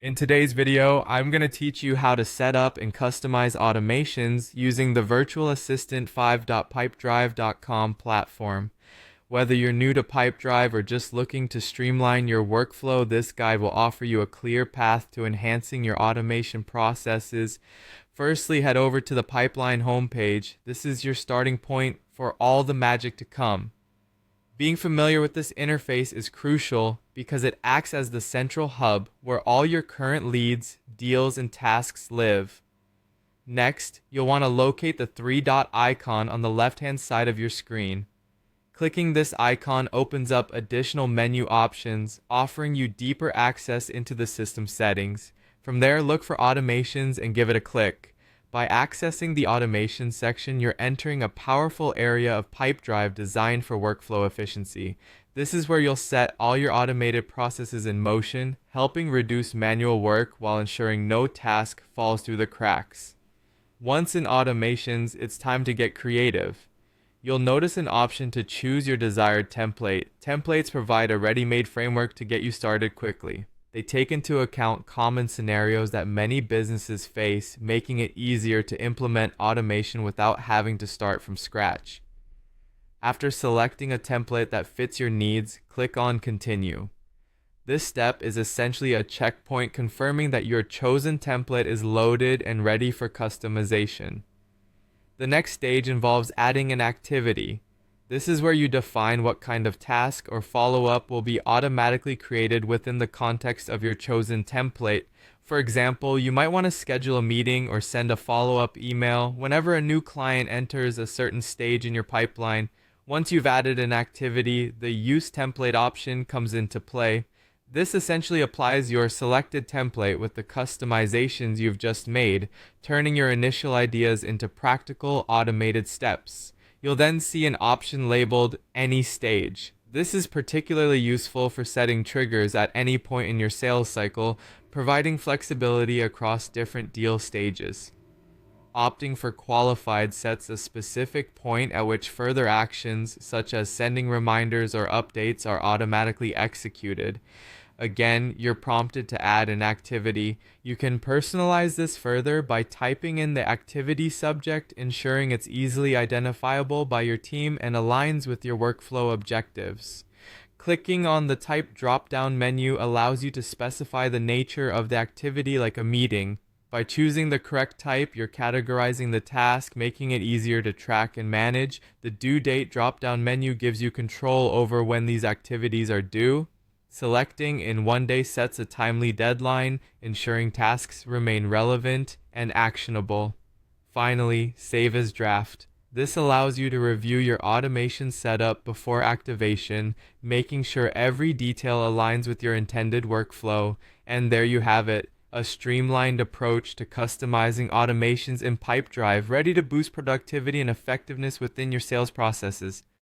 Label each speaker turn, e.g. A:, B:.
A: In today's video, I'm going to teach you how to set up and customize automations using the Virtual Assistant 5.pipedrive.com platform. Whether you're new to Pipedrive or just looking to streamline your workflow, this guide will offer you a clear path to enhancing your automation processes. Firstly, head over to the Pipeline homepage. This is your starting point for all the magic to come. Being familiar with this interface is crucial because it acts as the central hub where all your current leads, deals, and tasks live. Next, you'll want to locate the three-dot icon on the left-hand side of your screen. Clicking this icon opens up additional menu options, offering you deeper access into the system settings. From there, look for automations and give it a click. By accessing the automation section, you're entering a powerful area of Pipedrive designed for workflow efficiency. This is where you'll set all your automated processes in motion, helping reduce manual work while ensuring no task falls through the cracks. Once in automations, it's time to get creative. You'll notice an option to choose your desired template. Templates provide a ready-made framework to get you started quickly. They take into account common scenarios that many businesses face, making it easier to implement automation without having to start from scratch. After selecting a template that fits your needs, click on Continue. This step is essentially a checkpoint confirming that your chosen template is loaded and ready for customization. The next stage involves adding an activity. This is where you define what kind of task or follow-up will be automatically created within the context of your chosen template. For example, you might want to schedule a meeting or send a follow-up email whenever a new client enters a certain stage in your pipeline. Once you've added an activity, the Use Template option comes into play. This essentially applies your selected template with the customizations you've just made, turning your initial ideas into practical automated steps. You'll then see an option labeled Any Stage. This is particularly useful for setting triggers at any point in your sales cycle, providing flexibility across different deal stages. Opting for Qualified sets a specific point at which further actions, such as sending reminders or updates, are automatically executed. Again, you're prompted to add an activity. You can personalize this further by typing in the activity subject, ensuring it's easily identifiable by your team and aligns with your workflow objectives. Clicking on the Type drop-down menu allows you to specify the nature of the activity like a meeting. By choosing the correct type, you're categorizing the task, making it easier to track and manage. The Due Date drop-down menu gives you control over when these activities are due. Selecting in 1 day sets a timely deadline, ensuring tasks remain relevant and actionable. Finally, Save as Draft. This allows you to review your automation setup before activation, making sure every detail aligns with your intended workflow. And there you have it, a streamlined approach to customizing automations in Pipedrive, ready to boost productivity and effectiveness within your sales processes.